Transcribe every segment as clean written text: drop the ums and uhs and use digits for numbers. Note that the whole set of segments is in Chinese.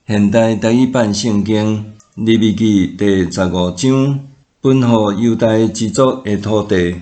现代台语版圣经利未记第15章，分予犹大支族的土地。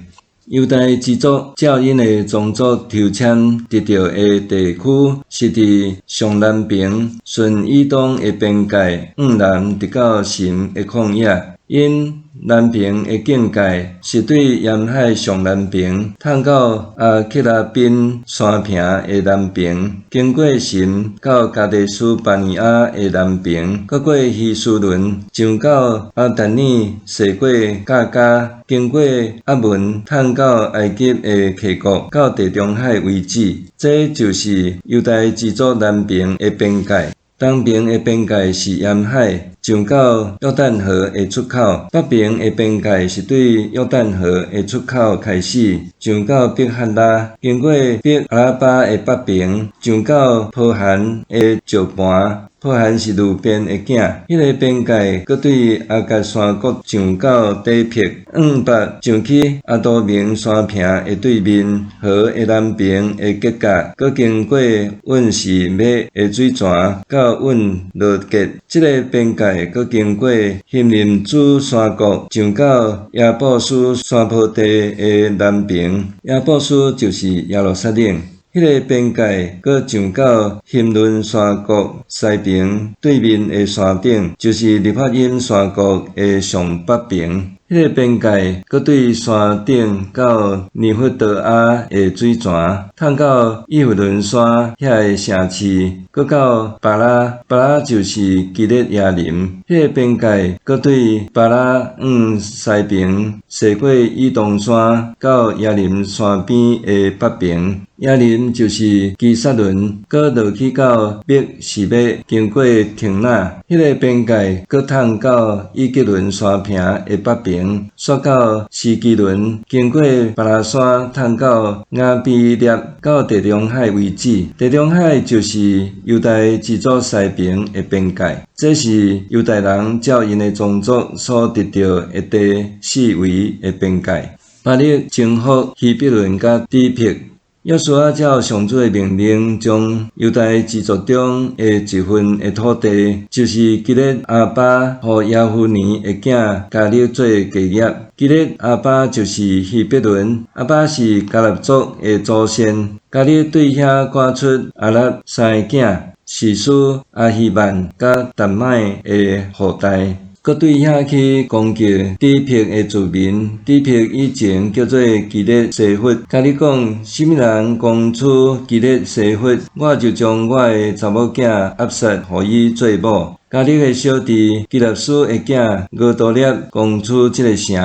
犹大支族照因的宗族抽签得到的地区，是伫上南边顺以东的边界，往南直到神的旷野。因南边的境界是对沿海上南边，探到阿克拉宾山坪的南边，经过神到加地斯巴尼亚的南边，搁过希斯伦，上到阿达尼，驶过加加，经过阿文，探到埃及的溪谷，到地中海为止。这就是犹大支族南边的边界。东边的边界是沿海，上到约旦河的出口；北边的边界是对约旦河的出口开始，上到伯哈拉，经过伯阿拉巴的北边，上到波罕的石盘。波罕是路边的景，迄个边界搁对阿甲山谷上到底壁，往北上去阿多明山坪的对面，河的南边的结界，搁经过阮士马的水泉，到阮罗结。这个边界搁经过杏林子山谷，上到亚布斯山坡地的南边。亚布斯就是耶路撒冷。迄个边界搁上到杏伦山谷西边对面的山顶，就是利法因山谷的上北边。迄个边界搁对山顶到尼弗德阿的水泉，探到以弗伦山遐个城市，搁到巴拉，巴拉就是基列亚林。迄个边界搁对巴拉往西边，驶过以东山到亚林山边的北边。亚林就是基萨伦，搁落去到伯示马，经过亭纳，迄个边界搁探到以吉伦山坪的北边。刷到西基伦，经过巴拉山，探到亚比列，到地中海为止。地中海就是犹大支族西边的边界，这是犹大人照因的宗族所得到的地四围的边界。巴力征服希伯伦甲底壁。约书亚照上主的命令，将犹大支族中的一份的土地，就是基列阿巴，和亚夫尼的囝加勒做基业。基列阿巴就是希伯伦，阿巴是加勒族的祖先。加勒对遐赶出阿拉三个囝，士师、阿希曼甲达麦的后代。搁对遐去攻击底壁的住民，底壁以前叫做基列西弗。甲你讲，什么人攻出基列西弗，我就将我的查某囝押杀，互伊做某。加勒的小弟基纳斯的囝俄多列攻出这个城，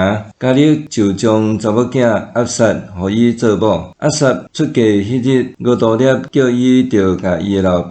加勒就将查某囝押杀，互伊做某。押杀出嫁迄日，俄多列叫伊着甲伊的老爸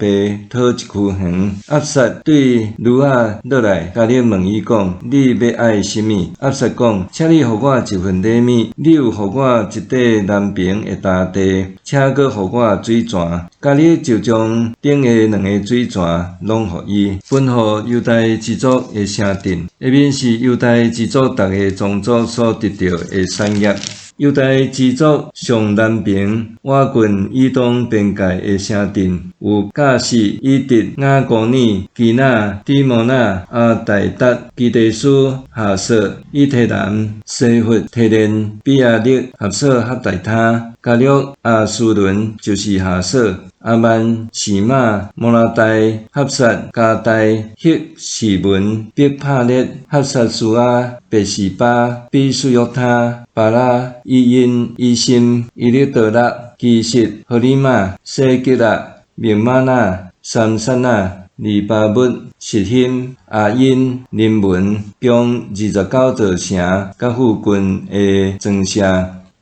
讨一区园。押杀对女仔落来，加勒问伊讲：你要爱什么？押杀讲：请你互我一份礼物，你有互我一块南边的大地，请搁互我水泉。加勒就将顶下两个水泉拢互伊，分予犹大支族的城镇，下面是犹大支族逐个宗族所得到的产业。犹大支族上南边瓦郡以东边界的城镇有甲士、以特、雅古尼、基纳、底摩纳、阿代达、基地斯、哈瑟、以提南、西弗、提连、比亚勒、合瑟、哈代他、加略、阿苏伦就是哈瑟。阿曼、示玛、摩拉代、哈萨、加代、赫士文、别帕列、哈萨苏阿、别示巴、比苏约他、巴拉、伊因、伊辛、伊列德拉、基实、荷里玛、西吉拉、明玛纳、三山纳、利巴木、实欣、阿因、林文，共29座城，甲附近的庄舍。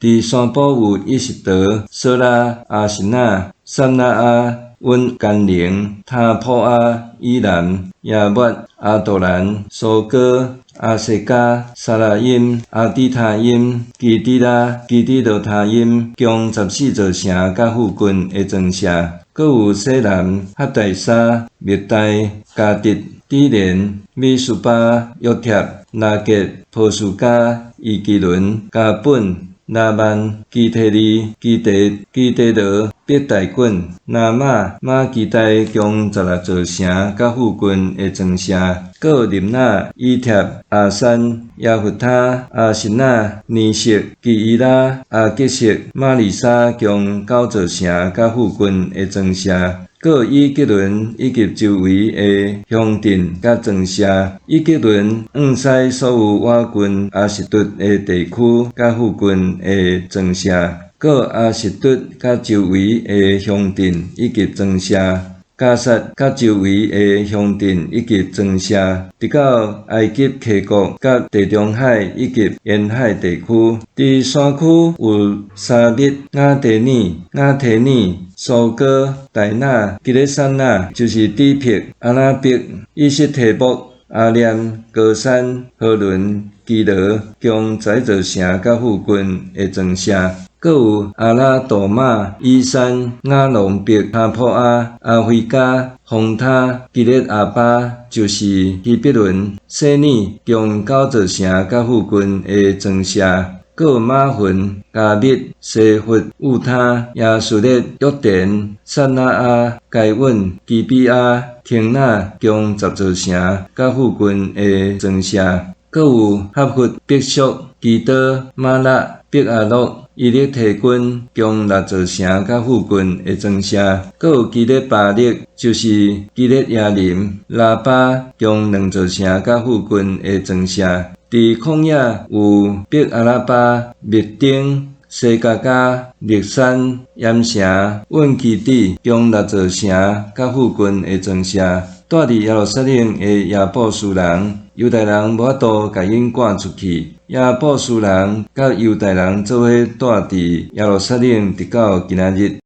伫山坡有伊什德、索拉、阿什纳、三那阿、温甘宁、塔普阿、伊兰、亚末、阿杜兰、苏哥、阿西加、沙拉因、阿底塔因、基底拉、基底罗塔因，共14座城甲附近的庄舍。搁有西南、哈代沙、密代、加迪、底连、米苏巴、约帖、拿结、波苏加、伊基伦、加本、拉曼、基提利、基地罗、北大滚、拿马、马基代共16座城甲附近的庄舍，搁有林那、伊帖、阿山、亚弗他、阿什那、尼色、基伊拉、阿吉色、马里沙共9座城甲附近的庄舍。搁有以吉伦以及周围的乡镇甲庄舍，以吉伦向西所有瓦郡阿什顿的地区甲附近的庄舍，搁有阿什顿甲周围的乡镇以及庄舍，加萨甲周围的乡镇以及庄舍，直到埃及溪谷甲地中海以及沿海地区。伫山区有沙密、雅提尼、苏哥、戴那、吉勒山那，就是底壁、阿拉伯、以色提木、阿念、高山、荷伦、基罗，共11座城甲附近的庄舍。搁有阿拉杜马、伊山、雅隆别、哈普阿、阿菲加、红塔、基列阿巴，就是希伯伦、西尼，共9座城甲附近的庄舍。搁有马浑、加密、西弗、乌他、亚述列、约田、撒那阿、该稳、基比亚、廷那，共10座城甲附近的庄舍。搁有哈弗、伯属、基多、马拉、伯阿洛、伊勒提军，共6座城甲附近的庄舍。搁有基列巴勒，就是基列亚林、拉巴，共2座城甲附近的庄舍。伫旷野有伯阿拉巴、密丁、西加加、力山、盐城、温基底，共6座城甲附近的庄舍。住伫耶路撒冷的亚布斯人，犹太人无法度甲因赶出去。亚布斯人甲犹太人做伙住伫耶路撒冷，直到今仔日。